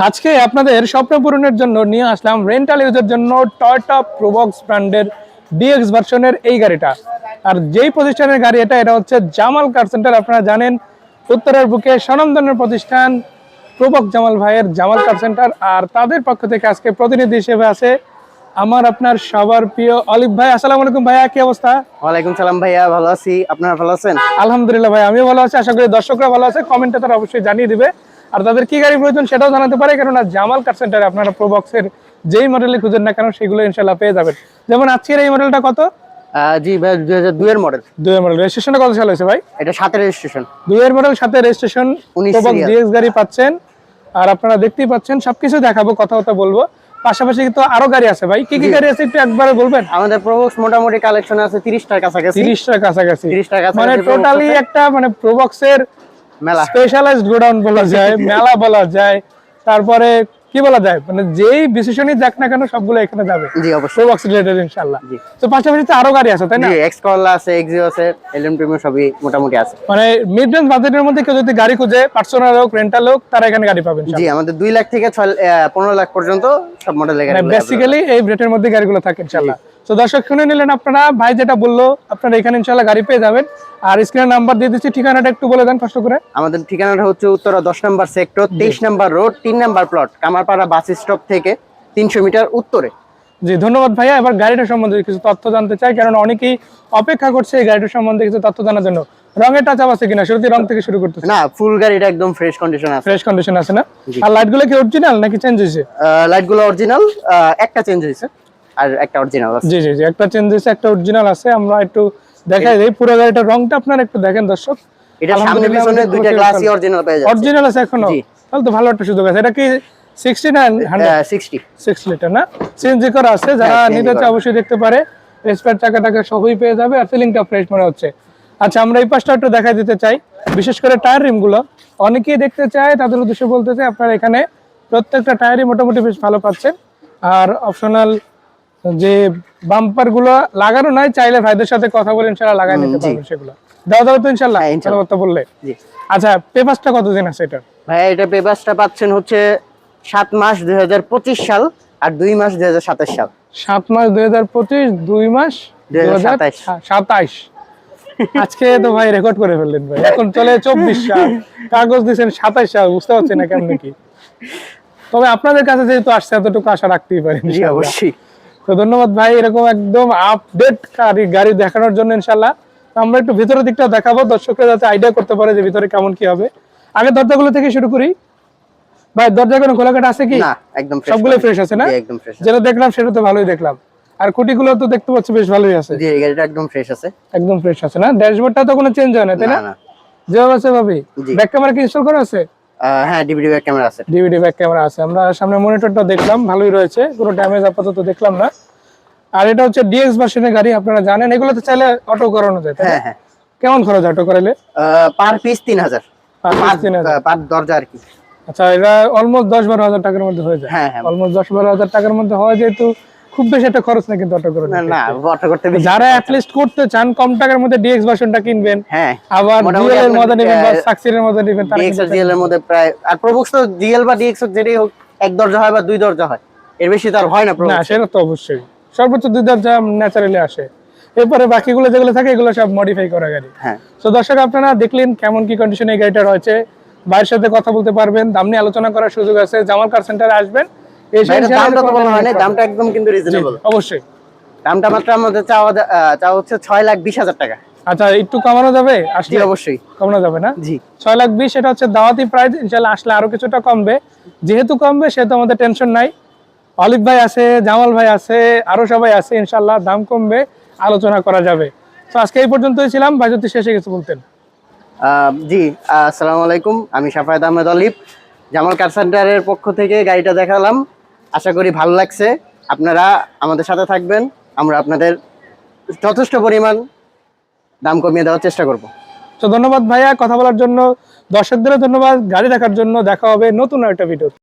আজকে আপনাদের স্বপ্ন পূরণের জন্য নিয়ে আসলাম রেন্টাল ইউজের জন্য টয়োটা প্রোবক্স ব্র্যান্ডের ডিএক্স ভার্সনের এই গাড়িটা। আর যেই প্রতিষ্ঠানের গাড়ি এটা হচ্ছে জামাল কার সেন্টার। আপনারা জানেন উত্তরের বুকে স্বনামধন্য প্রতিষ্ঠান প্রোবক্স জামাল ভাইয়ের জামাল কার সেন্টার। আর তাদের পক্ষ থেকে আজকে প্রতিনিধি হিসেবে আছে আমার আপনার সবার প্রিয় অলিভ ভাই। আসসালামু আলাইকুম ভাইয়া, কি অবস্থা? ওয়ালাইকুম সালাম ভাইয়া, ভালো আছি। আপনারা ভালো আছেন? আলহামদুলিল্লাহ ভাই, আমিও ভালো আছি। আশা করি দর্শকরা ভালো আছে। কমেন্টে তারা অবশ্যই জানিয়ে দিবে আর তাদের কি গাড়ি প্রয়োজন সেটাও জানাতে পারে, কেননা জামাল কার সেন্টারে আপনারা প্রোবক্সের যেই মডেলে খুঁজেন না কেন সেগুলো ইনশাল্লাহ পেয়ে যাবেন। যেমন আজকের এই মডেলটা কত? জি ভাই, 2002 এর মডেল। 2 এর মডেল। রেজিস্ট্রেশনটা কত সাল হয়েছে ভাই? এটা 7 রেজিস্ট্রেশন। 2 এর model 7 registration, 19 probox serial. DX গাড়ি পাচ্ছেন। আর আপনারা দেখতেই পাচ্ছেন সবকিছু দেখাবো, কথা বলবো। পাশাপাশি কিন্তু আরো গাড়ি আছে ভাই, কি কি গাড়ি আছে একটু একবারে বলবেন? আমাদের প্রোবক্স মোটামুটি কালেকশন আছে 30 টার কাছাকাছি। 30 টার কাছাকাছি। 30 টার কাছাকাছি মানে টোটালি একটা মানে প্রোবক্সের মেলা, স্পেশালাইজড গোডাউন বলা যায়, মেলা বলা যায়। তারপরে কি বলা যায়, মানে যেই বিশেষণই যাক না কেন সবগুলো এখানে যাবে। জি অবশ্যই, প্রোবক্স রিলেটেড ইনশাআল্লাহ। তো পাশাপাশি তো আরো গাড়ি আছে তাই না? জি, এক্স করলা আছে, এক্সিও আছে, এলএম প্রিমিয়াম সবই মোটামুটি আছে। মানে মিড রেঞ্জ বাজেটের মধ্যে কেউ যদি গাড়ি খুঁজে, পার্সোনাল হোক রেন্টাল হোক, তারা এখানে গাড়ি পাবেন। জি, আমাদের 2 লাখ থেকে 15 লাখ পর্যন্ত সব মডেলের গাড়ি। বেসিক্যালি এই রেটের মধ্যে গাড়িগুলো থাকে ইনশাআল্লাহ। তো দর্শক শুনে নিলেন আপনারা, ভাই যেটা বললো আপনারা এখানে ইনশাআল্লাহ গাড়ি পেয়ে যাবেন। আর স্ক্রিনে নাম্বার দিয়ে দিচ্ছি, ঠিকানাটা একটু বলে দেন কষ্ট করে। আমাদের ঠিকানাটা হচ্ছে উত্তরা 10 নম্বর সেক্টর, 23 নম্বর রোড, 3 নম্বর প্লট, কামারপাড়া বাস স্টপ থেকে 300 মিটার উত্তরে। জি ধন্যবাদ ভাইয়া। এবার গাড়িটা সম্বন্ধে কিছু তথ্য জানতে চাই, কারণ অনেকেই অপেক্ষা করছে এই গাড়িটার সম্বন্ধে কিছু তথ্য জানার জন্য। রঙের টাচ আপ আছে কিনা, শুরুতে রং থেকে শুরু করতেছি। না, ফুল গাড়িটা একদম ফ্রেশ কন্ডিশন আছে। ফ্রেশ কন্ডিশন আছে না? আর লাইটগুলো কি অরিজিনাল নাকি চেঞ্জ হয়েছে? লাইটগুলো অরিজিনাল, একটা চেঞ্জ হয়েছে আর একটা অরিজিনাল আছে। জি জি জি, একটা চেঞ্জ হয়েছে, একটা অরিজিনাল আছে। আমরা একটু দেখাই দেই পুরো গাড়িটার রংটা, আপনারা একটু দেখেন দর্শক। এটা সামনে পিছনে দুইটা গ্লাসই অরিজিনাল পেয়ে যাচ্ছে। অরিজিনাল আছে এখনো? তাহলে তো ভালো একটা সুযোগ আছে। এটা কি 69 100 6 লিটার না? সিএনজি করা আছে, যারা নিতে চায় অবশ্যই দেখতে পারে। স্পেয়ার চাকা সবই পেয়ে যাবে, আর সিলিংটা ফ্রেশ মনে হচ্ছে। আচ্ছা, আমরা এই পাশটা একটু দেখাই দিতে চাই, বিশেষ করে টায়ার রিম গুলো অনেকেই দেখতে চায়, তাদের উদ্দেশ্যে বলতে চাই আপনারা এখানে প্রত্যেকটা টায়ারই মোটামুটি বেশ ভালো পাচ্ছেন। আর অপশনাল যে বাম্পার গুলো লাগানো নাই, চাইলে ভাইদের সাথে কথা বলে ইনশাআল্লাহ লাগাই নিতে পারবেন। সেগুলো দেওয়া যাবে তো ইনশাআল্লাহ? কথা বললে। আচ্ছা, পেপারসটা কতদিন আছে এটা ভাই? এটা পেপারসটা পাচ্ছেন হচ্ছে 7 মাস 2025 সাল আর 2 মাস 2027 সাল। 7 মাস 2025, 2 মাস 2027। আজকে তো ভাই রেকর্ড করে ফেললেন ভাই, এখন চলে 24 সাল, কাগজ দিয়েছেন 27 সাল, বুঝতে পারছেন না কেমন কি। তবে আপনাদের কাছে যেহেতু আসছে এতটুকু আশা রাখতেই পারেন। জি অবশ্যই। তো ধন্যবাদ ভাই, এরকম একদম আপডেট গাড়ি দেখানোর জন্য ইনশাআল্লাহ। আমরা একটু ভিতরের দিকটা দেখাবো, দর্শকরা যাতে আইডিয়া করতে পারে যে ভিতরে কেমন কি হবে। আগে দরজাগুলো থেকে শুরু করি ভাই। দরজা কোনো খোলাকাটা আছে কি? না, একদম ফ্রেশ। সবগুলো ফ্রেশ আছে না? একদম ফ্রেশ। যেটা দেখলাম সেটা তো ভালোই দেখলাম। আর খুঁটিগুলো তো দেখতে পাচ্ছি বেশ ভালোই আছে। জি, এই গাড়িটা একদম ফ্রেশ আছে। একদম ফ্রেশ আছে না? ড্যাশবোর্ডটা তো কোনো চেঞ্জ হয় না তাই না? না। যেভাবে আছে ভাবি। ব্যাক ক্যামেরা কি ইনস্টল করা আছে? হ্যাঁ, ডিভিডি ব্যাক ক্যামেরা আছে। ডিভিডি ব্যাক ক্যামেরা আছে। আমরা সামনে মনিটরটা দেখলাম, ভালোই রয়েছে, কোনো ড্যামেজ আপাতত দেখলাম না। আর এটা হচ্ছে ডিএক্স ভার্সনের গাড়ি, আপনারা জানেন এগুলো তো চাইলে অটো করানো যায় তাই না? হ্যাঁ। কেমন খরচ অটো করাইলে? Per piece 3000। পার দরজা আর কি। আচ্ছা, এটা অলমোস্ট 10-12 হাজার টাকার মধ্যে হয়ে যায়। হ্যাঁ, অলমোস্ট 10-12 হাজার টাকার মধ্যে হয়, যেহেতু খুব বেশি একটা খরচ না কিন্তু অটো করে। না, অটো করতে যারা অ্যাট লিস্ট করতে চান কম টাকার মধ্যে ডিএক্স ভার্সনটা কিনবেন। হ্যাঁ, আবার জিএল এর মধ্যে নেবেন বা সাকসিডের মধ্যে নেবেন, তার ডিএক্স আর জিএল এর মধ্যে প্রায়। আর প্রোবক্স তো জিএল বা ডিএক্স যেটাই হোক, এক দরজা হয় বা 2 দরজা হয়, এর বেশি তো আর হয় না না। প্রোবক্স। সেটা তো অবশ্যই সর্বোচ্চ 2 দরজা ন্যাচারালি আসে। এরপরে বাকিগুলো যেগুলো থাকে এগুলো সব মডিফাই করা গাড়ি। হ্যাঁ। তো দর্শক আপনারা দেখলেন কেমন কি কন্ডিশনে এই গাড়িটা রয়েছে। ভাইয়ের সাথে কথা বলতে পারবেন, দাম নিয়ে আলোচনা করার সুযোগ আছে। জামাল কার সেন্টারে আসবেন। দামটা তো বলা হয় না, দামটা একদম কিন্তু রিজনেবল। অবশ্যই দামটা মাত্র আমাদের চাওয়া হচ্ছে 6,20,000 টাকা। আচ্ছা, একটু কমানো যাবে? জি অবশ্যই কমানো যাবে না? জি। 6,20,000 এটা হচ্ছে দাওয়াতি প্রাইস। ইনশাআল্লাহ আসলে আরো কিছুটা কমবে। যেহেতু কমবে সেহেতু আমাদের টেনশন নাই। অলিভ ভাই আছে, জামাল ভাই আছে, আরো সবাই আছে, ইনশাআল্লাহ দাম কমবে, আলোচনা করা যাবে। তো আজকে এই পর্যন্তই ছিলাম। ভাই যদি শেষে কিছু বলতেন। জি, আসসালামু আলাইকুম। আমি শাফায়েত আহমেদ অলিভ, জামাল কার সেন্টারের পক্ষ থেকে গাড়িটা দেখালাম। আশা করি ভালো লাগছে। আপনারা আমাদের সাথে থাকবেন, আমরা আপনাদের যথেষ্ট পরিমাণ দাম কমিয়ে দেওয়ার চেষ্টা করব। তো ধন্যবাদ ভাইয়া কথা বলার জন্য, দর্শকদের ধন্যবাদ গাড়ি দেখার জন্য। দেখা হবে নতুন একটা ভিডিও।